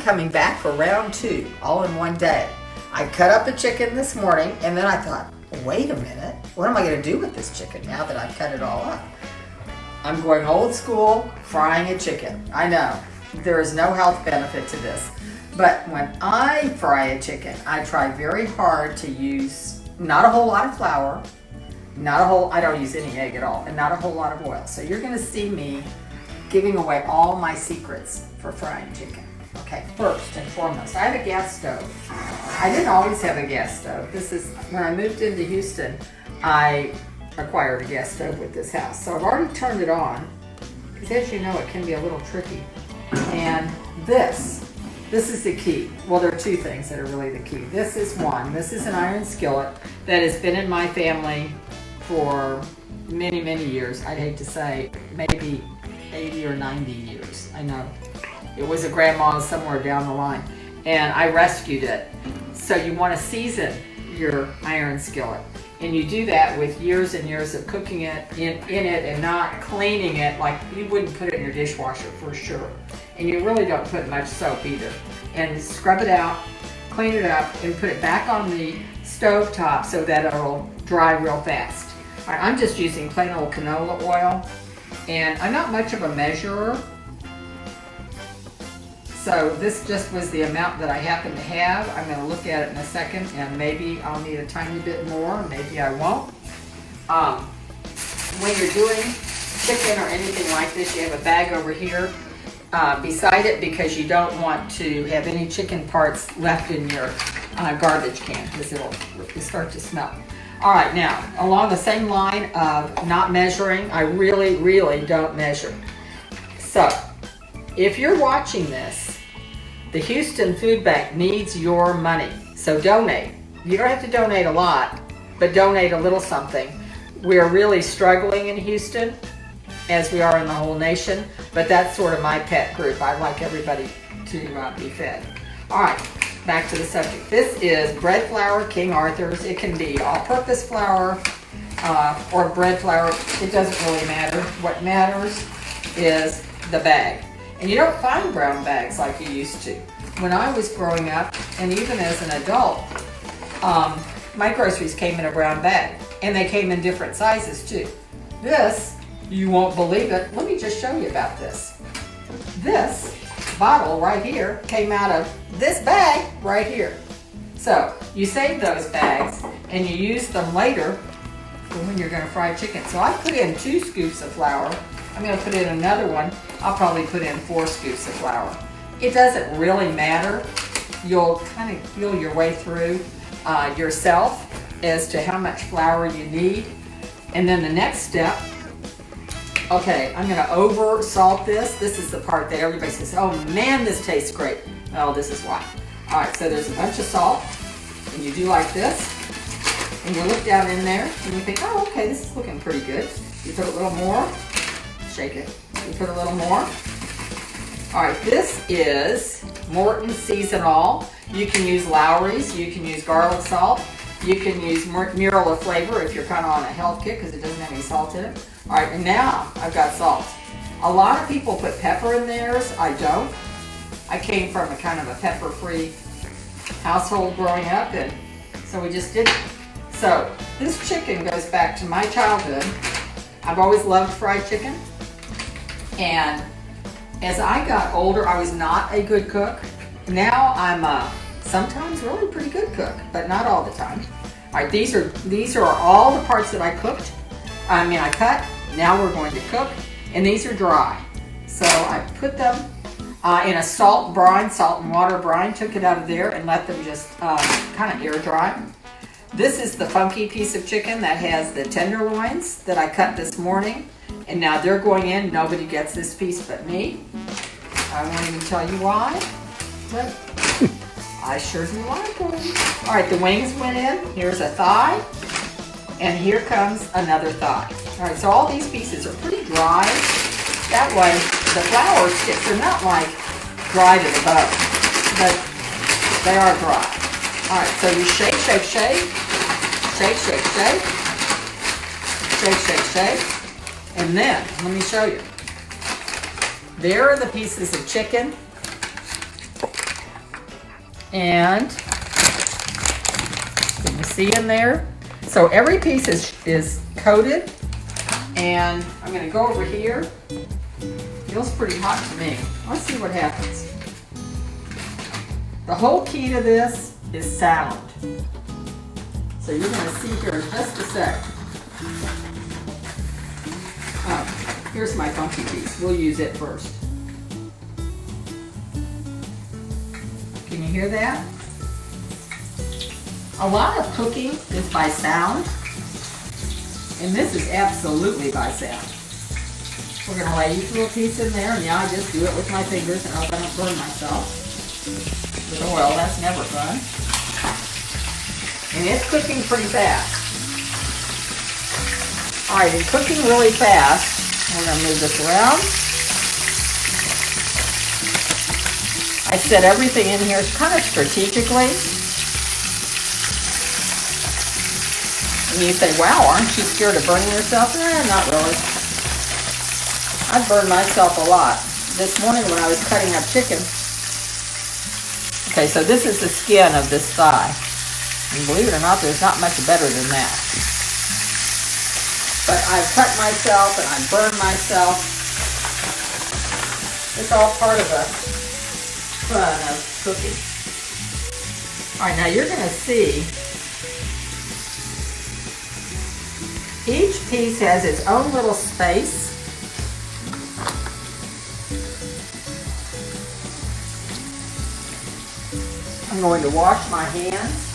coming back for round 2, all in one day. I cut up the chicken this morning, and then I thought, wait a minute, what am I going to do with this chicken now that I've cut it all up? I'm going old school, frying a chicken. I know, there is no health benefit to this. But when I fry a chicken, I try very hard to use not a whole lot of flour, I don't use any egg at all, and not a whole lot of oil. So you're going to see me giving away all my secrets for frying chicken. Okay, first and foremost, I have a gas stove. I didn't always have a gas stove. This is, when I moved into Houston, I acquired a gas stove with this house. So I've already turned it on, because as you know, it can be a little tricky. And this is the key. Well, there are 2 things that are really the key. This is one. This is an iron skillet that has been in my family for many, many years. I'd hate to say maybe 80 or 90 years. I know. It was a grandma's somewhere down the line, and I rescued it. So you want to season your iron skillet, and you do that with years and years of cooking it in it and not cleaning it. Like, you wouldn't put it in your dishwasher for sure, and you really don't put much soap either. And scrub it out, clean it up, and put it back on the stove top so that it'll dry real fast. All right, I'm just using plain old canola oil, and I'm not much of a measurer. So this just was the amount that I happen to have. I'm going to look at it in a second, and maybe I'll need a tiny bit more, maybe I won't. When you're doing chicken or anything like this, you have a bag over here beside it, because you don't want to have any chicken parts left in your garbage can, because it'll start to smell. All right, now, along the same line of not measuring, I really, really don't measure. So, if you're watching this, the Houston Food Bank needs your money, so donate. You don't have to donate a lot, but donate a little something. We're really struggling in Houston, as we are in the whole nation, but that's sort of my pet group. I like everybody to be fed. All right, back to the subject. This is bread flour, King Arthur's. It can be all-purpose flour or bread flour. It doesn't really matter. What matters is the bag. And you don't find brown bags like you used to. When I was growing up, and even as an adult, my groceries came in a brown bag. And they came in different sizes too. This, you won't believe it. Let me just show you about this. This bottle right here came out of this bag right here. So you save those bags and you use them later for when you're going to fry chicken. So I put in 2 scoops of flour. I'm going to put in another one. I'll probably put in 4 scoops of flour. It doesn't really matter. You'll kind of feel your way through yourself as to how much flour you need. And then the next step, okay, I'm going to over salt this. This is the part that everybody says, oh man, this tastes great. Oh, this is why. All right, so there's a bunch of salt, and you do like this, and you look down in there, and you think, oh, okay, this is looking pretty good. You put a little more. Shake it. You put a little more. All right, this is Morton's Season All. You can use Lawry's. You can use garlic salt. You can use Mural of Flavor if you're kind of on a health kick, because it doesn't have any salt in it. All right, and now I've got salt. A lot of people put pepper in theirs. I don't. I came from a kind of a pepper-free household growing up, and so we just did it. So this chicken goes back to my childhood. I've always loved fried chicken. And as I got older, I was not a good cook. Now I'm sometimes really pretty good cook, but not all the time. All right, these are all the parts that I cooked. I cut. Now we're going to cook, and these are dry. So I put them in a salt and water brine, took it out of there and let them just kind of air dry. This is the funky piece of chicken that has the tenderloins that I cut this morning. And now they're going in. Nobody gets this piece but me. I won't even tell you why, but I sure do like them. All right, the wings went in. Here's a thigh, and here comes another thigh. All right, so all these pieces are pretty dry. That way, the flour sticks are not like dry to the bone, but they are dry. All right, so you shake, shake, shake, shake, shake, shake, shake, shake, shake, and then let me show you. There are the pieces of chicken. And can you see in there? So every piece is coated. And I'm going to go over here. Feels pretty hot to me. Let's see what happens. The whole key to this is sound. So you're going to see here in just a sec. Oh, here's my funky piece. We'll use it first. Can you hear that? A lot of cooking is by sound, and this is absolutely by sound. We're going to lay each little piece in there, and yeah, I just do it with my fingers, and I hope I don't burn myself. With oil, that's never fun. And it's cooking pretty fast. All right, it's cooking really fast. We're going to move this around. I set everything in here kind of strategically. And you say, wow, aren't you scared of burning yourself? Not really. I burned myself a lot. This morning when I was cutting up chicken. Okay, so this is the skin of this thigh. And believe it or not, there's not much better than that. But I've cut myself and I've burned myself. It's all part of the fun of cooking. All right, now you're going to see each piece has its own little space. I'm going to wash my hands.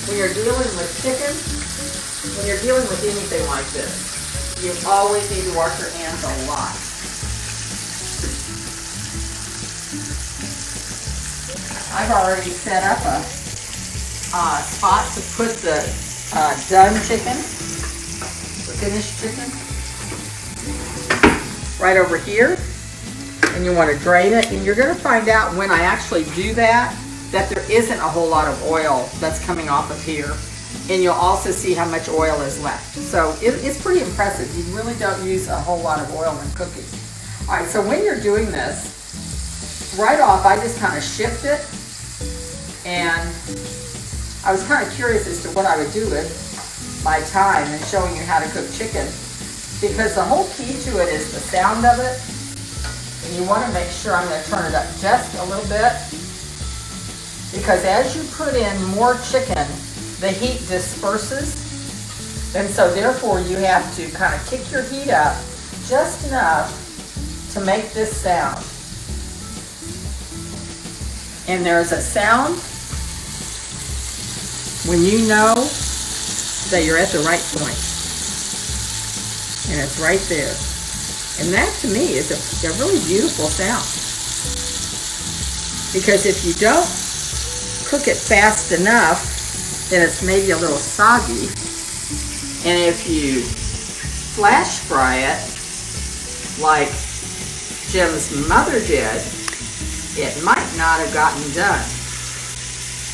When you're dealing with chicken, when you're dealing with anything like this, you always need to wash your hands a lot. I've already set up a spot to put the done chicken, the finished chicken, right over here. And you want to drain it. And you're going to find out when I actually do that there isn't a whole lot of oil that's coming off of here. And you'll also see how much oil is left. So it's pretty impressive. You really don't use a whole lot of oil in cooking. All right, so when you're doing this, right off, I just kind of shift it. And I was kind of curious as to what I would do with my time and showing you how to cook chicken, because the whole key to it is the sound of it. And you want to make sure, I'm going to turn it up just a little bit, because as you put in more chicken, the heat disperses. And so therefore you have to kind of kick your heat up just enough to make this sound. And there's a sound when you know that you're at the right point. And it's right there. And that to me is a really beautiful sound. Because if you don't cook it fast enough, then it's maybe a little soggy. And if you flash fry it, like Jim's mother did, it might not have gotten done.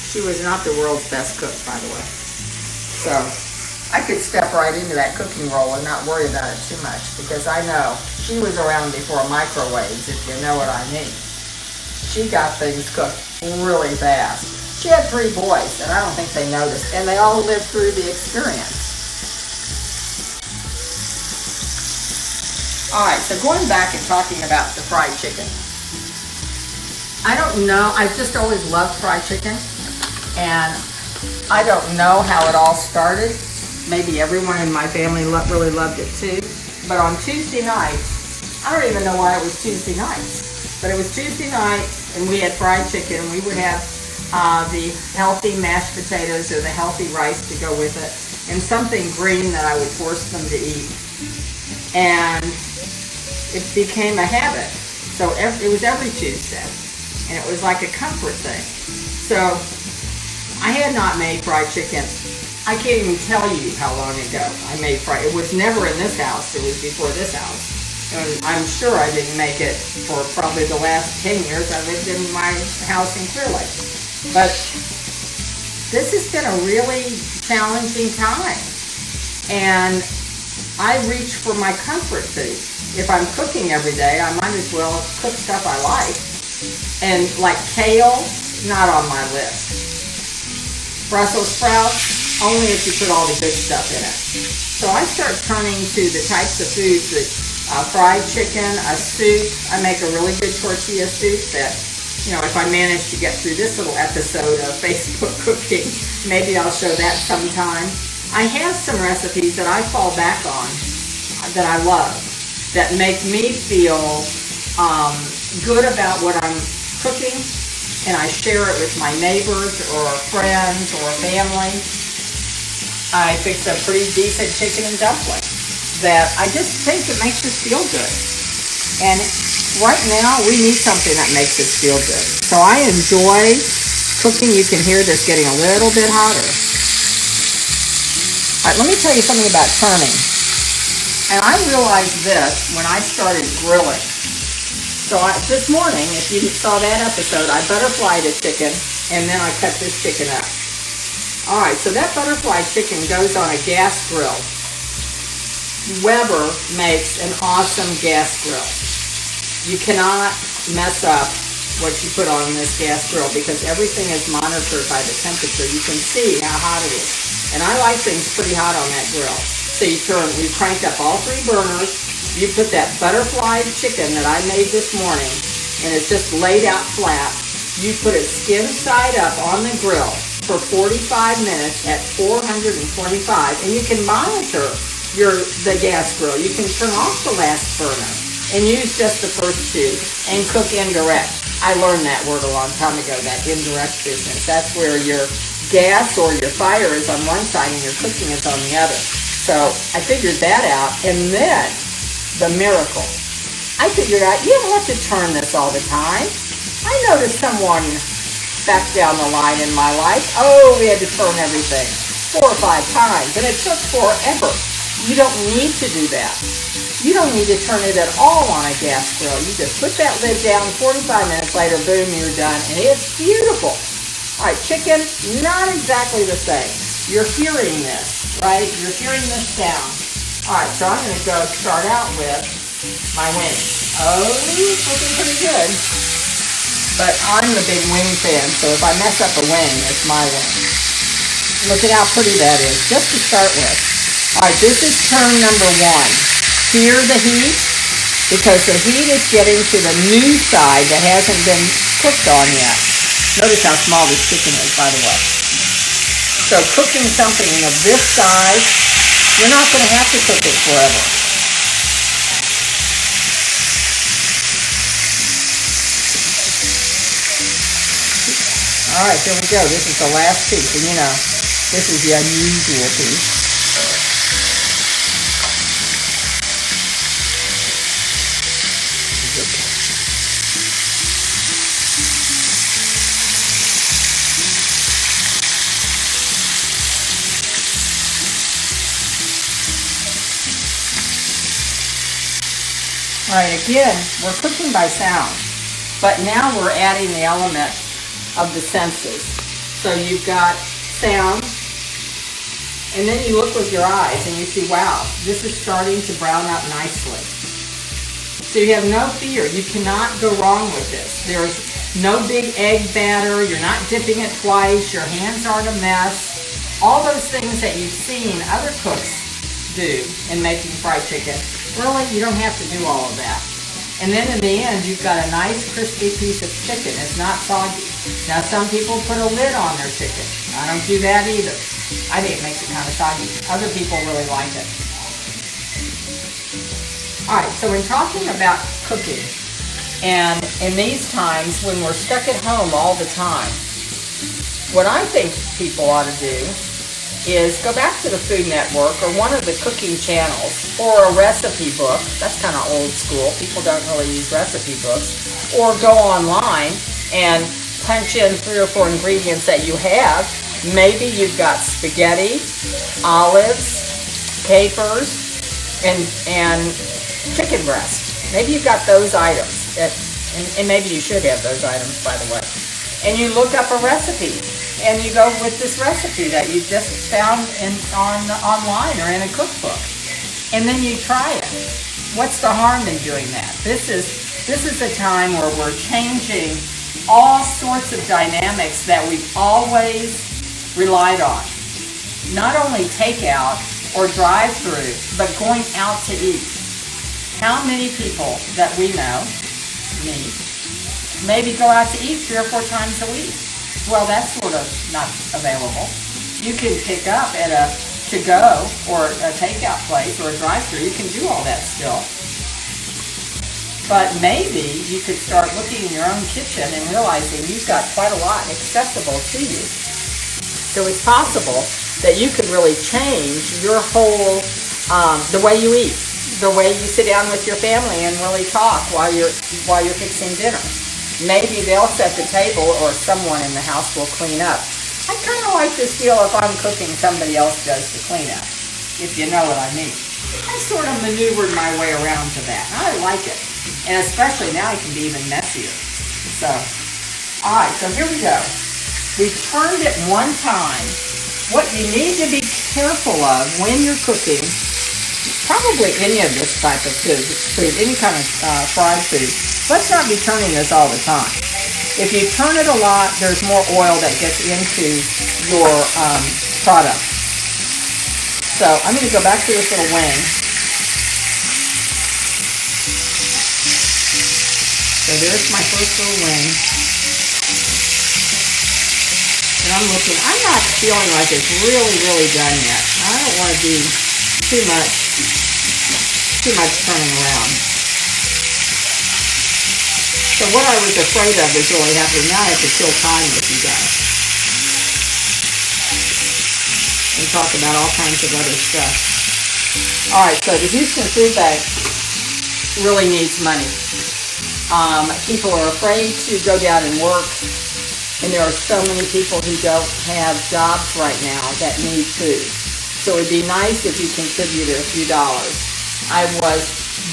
She was not the world's best cook, by the way. So I could step right into that cooking role and not worry about it too much, because I know she was around before microwaves, if you know what I mean. She got things cooked really fast. She had 3 boys, and I don't think they noticed, and they all lived through the experience. All right, so going back and talking about the fried chicken. I don't know, I've just always loved fried chicken, and I don't know how it all started. Maybe everyone in my family really loved it too. But on Tuesday nights, I don't even know why it was Tuesday nights, but it was Tuesday night and we had fried chicken. We would have the healthy mashed potatoes or the healthy rice to go with it, and something green that I would force them to eat. And it became a habit. So it was every Tuesday, and it was like a comfort thing. So I had not made fried chicken. I can't even tell you how long ago I made fried. It was never in this house. It was before this house. And I'm sure I didn't make it for probably the last 10 years I lived in my house in Clear Lake. But this has been a really challenging time. And I reach for my comfort food. if I'm cooking every day, I might as well cook stuff I like. And like kale, not on my list. Brussels sprouts, only if you put all the good stuff in it. So I start turning to the types of foods that fried chicken, a soup. I make a really good tortilla soup that, you know, if I manage to get through this little episode of Facebook cooking, maybe I'll show that sometime. I have some recipes that I fall back on that I love, that make me feel good about what I'm cooking, and I share it with my neighbors or friends or family. I fix a pretty decent chicken and dumpling that I just think it makes us feel good. And right now we need something that makes us feel good. So I enjoy cooking. You can hear this getting a little bit hotter. All right, let me tell you something about turning. And I realized this when I started grilling. So this morning, if you saw that episode, I butterflied a chicken and then I cut this chicken up. All right, so that butterfly chicken goes on a gas grill. Weber makes an awesome gas grill. You cannot mess up what you put on this gas grill because everything is monitored by the temperature. You can see how hot it is. And I like things pretty hot on that grill. So you cranked up all 3 burners. You put that butterfly chicken that I made this morning, and it's just laid out flat. You put it skin side up on the grill for 45 minutes at 425, and you can monitor the gas grill. You can turn off the last burner and use just the first 2 and cook indirect. I learned that word a long time ago, that indirect business. That's where your gas or your fire is on one side and your cooking is on the other. So I figured that out, and then the miracle. I figured out you don't have to turn this all the time. I noticed someone back down the line in my life, we had to turn everything 4 or 5 times, and it took forever. You don't need to do that. You don't need to turn it at all on a gas grill. You just put that lid down, 45 minutes later, boom, you're done, and it's beautiful. All right, chicken, not exactly the same. You're hearing this, right? You're hearing this sound. All right, so I'm going to go start out with my wings. It's looking pretty good. But I'm the big wing fan, so if I mess up a wing, it's my wing. Look at how pretty that is, just to start with. All right, this is turn number 1. Hear the heat, because the heat is getting to the new side that hasn't been cooked on yet. Notice how small this chicken is, by the way. So cooking something of this size, you're not going to have to cook it forever. All right, here we go. This is the last piece, and you know, this is the unusual piece. All right, again, we're cooking by sound, but now we're adding the element of the senses. So you've got sound, and then you look with your eyes and you see, wow, this is starting to brown up nicely. So you have no fear. You cannot go wrong with this. There's no big egg batter. You're not dipping it twice. Your hands aren't a mess. All those things that you've seen other cooks do in making fried chicken, really, you don't have to do all of that. And then in the end, you've got a nice crispy piece of chicken. It's not soggy. Now, some people put a lid on their chicken. I don't do that either. I think it makes it kind of soggy. Other people really like it. All right, so when talking about cooking, and in these times when we're stuck at home all the time, what I think people ought to do is go back to the Food Network or one of the cooking channels, or a recipe book. That's kind of old school. People don't really use recipe books. Or go online and punch in 3 or 4 ingredients that you have. Maybe you've got spaghetti, olives, capers, and chicken breast. Maybe you've got those items. And maybe you should have those items, by the way. And you look up a recipe. And you go with this recipe that you just found online or in a cookbook. And then you try it. what's the harm in doing that? This is a time where we're changing all sorts of dynamics that we've always relied on. Not only takeout or drive-through, but going out to eat. How many people that we know, me, maybe go out to eat 3 or 4 times a week? Well, that's sort of not available. You can pick up at a to-go or a takeout place or a drive-through. You can do all that still. But maybe you could start looking in your own kitchen and realizing you've got quite a lot accessible to you. So it's possible that you could really change your whole, the way you eat, the way you sit down with your family and really talk while you're fixing dinner. Maybe they'll set the table or someone in the house will clean up. I kind of like this deal if I'm cooking, somebody else does the cleanup, if you know what I mean. I sort of maneuvered my way around to that. I like it. And especially now it can be even messier. So, all right, so here we go. We turned it one time. What you need to be careful of when you're cooking, probably any of this type of food, any kind of fried food, let's not be turning this all the time. If you turn it a lot, there's more oil that gets into your product. So I'm going to go back to this little wing. So there's my first little wing. And I'm looking, I'm not feeling like it's really, really done yet. I don't want to do too much turning around. So what I was afraid of is really happening. Now I have to kill time with you guys. And talk about all kinds of other stuff. Alright, so the Houston Food Bank really needs money. People are afraid to go down and work, and there are so many people who don't have jobs right now that need food. So it would be nice if you contributed a few dollars. I was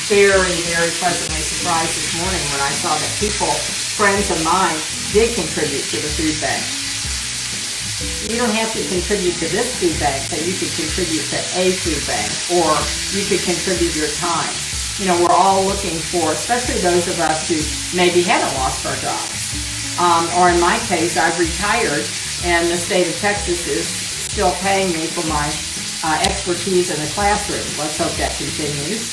very, very pleasantly surprised this morning when I saw that people, friends of mine, did contribute to the food bank. You don't have to contribute to this food bank, but you could contribute to a food bank, or you could contribute your time. You know, we're all looking for, especially those of us who maybe haven't lost our jobs. Or in my case, I've retired, and the state of Texas is still paying me for my expertise in the classroom. Let's hope that continues.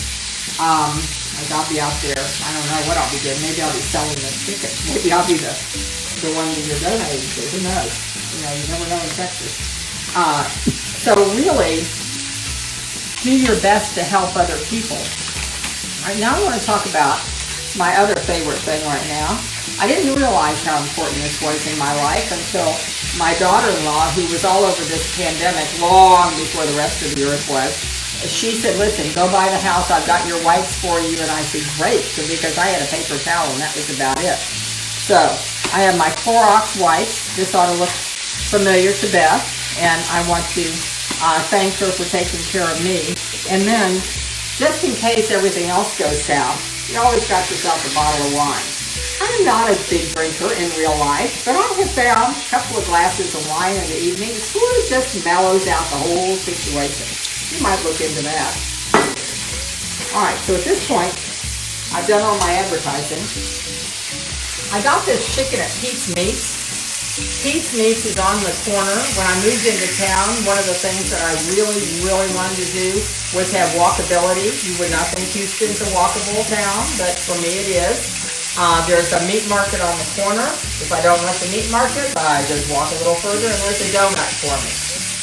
I'll be out there, I don't know what I'll be doing. Maybe I'll be selling the tickets. Maybe I'll be the one that you're donating to. Who knows? You know, you never know in Texas. So really, do your best to help other people. All right, now I want to talk about my other favorite thing right now. I didn't realize how important this was in my life until my daughter-in-law, who was all over this pandemic long before the rest of the earth was, she said, listen, go buy the house. I've got your wipes for you. And I said, great, because I had a paper towel and that was about it. So I have my Clorox wipes. This ought to look familiar to Beth. And I want to thank her for taking care of me. And then, just in case everything else goes down, you always got yourself a bottle of wine. I'm not a big drinker in real life, but I have found a couple of glasses of wine in the evening sort of just mellows out the whole situation. You might look into that. Alright, so at this point, I've done all my advertising. I got this chicken at Pete's Meats. Pete's Meats is on the corner. When I moved into town, one of the things that I really, really wanted to do was have walkability. You would not think Houston's a walkable town, but for me it is. There's a meat market on the corner. If I don't want the meat market, I just walk a little further and there's a donut for me.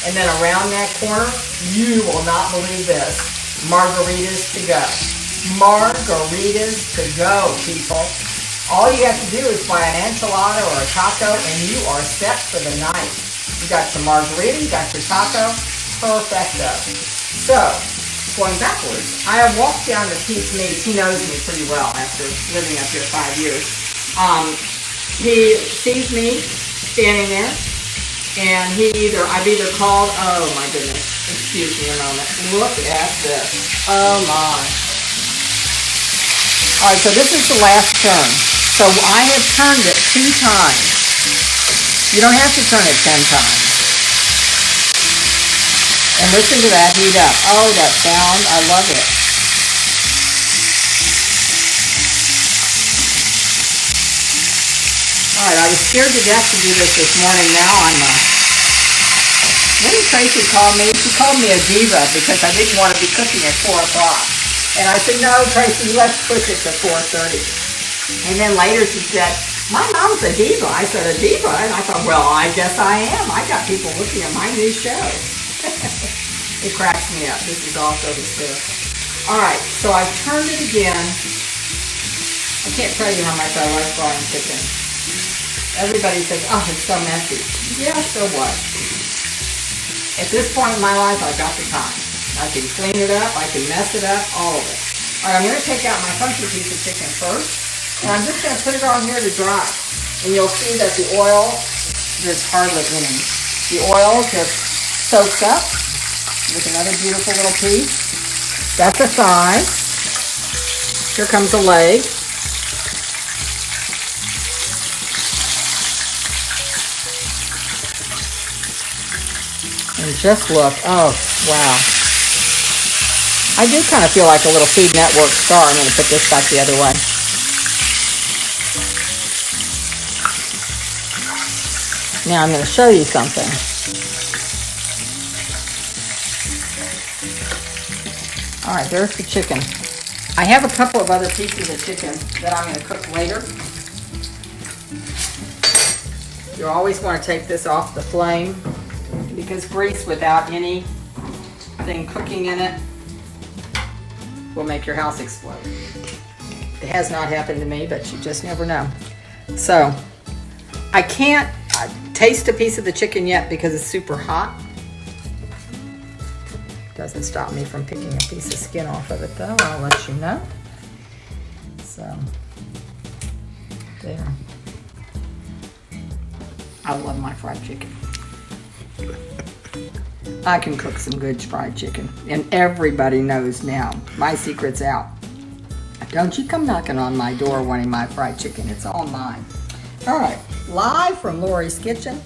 And then around that corner, you will not believe this, margaritas to go. Margaritas to go, people. All you have to do is buy an enchilada or a taco and you are set for the night. You got your margarita, you got your taco, perfecto. So, going backwards, I have walked down to Pete's Meats. He knows me pretty well after living up here 5 years. He sees me standing there, and I've either called, oh my goodness, excuse me a moment, look at this, oh my. Alright, so this is the last turn. So I have turned it 2 times. You don't have to turn it 10 times. And listen to that heat up. Oh, that sound, I love it. All right, I was scared to death to do this morning. Now I'm, what did Tracy call me? She called me a diva because I didn't want to be cooking at 4 o'clock. And I said, no, Tracy, let's push it to 4:30. And then later she said, my mom's a diva. I said, a diva? And I thought, well, I guess I am. I got people looking at my new show. It cracks me up. This is also hysterical. All right, so I turned it again. I can't tell you how much I like frying chicken. Everybody says, oh, it's so messy. Yeah, so what? At this point in my life, I've got the time. I can clean it up, I can mess it up, all of it. All right, I'm going to take out my funky piece of chicken first, and I'm just going to put it on here to dry. And you'll see that the oil, there's hardly any. The oil just soaks up with another beautiful little piece. That's a thigh. Here comes a leg. And just look, oh, wow. I do kind of feel like a little Food Network star. I'm going to put this back the other way. Now I'm going to show you something. All right, there's the chicken. I have a couple of other pieces of chicken that I'm going to cook later. You always want to take this off the flame, because grease without anything cooking in it will make your house explode. It has not happened to me, but you just never know. So I can't taste a piece of the chicken yet because it's super hot. Doesn't stop me from picking a piece of skin off of it though, I'll let you know. So there. I love my fried chicken. I can cook some good fried chicken, and everybody knows now. My secret's out. Don't you come knocking on my door wanting my fried chicken. It's all mine. All right, live from Laurie's Kitchen.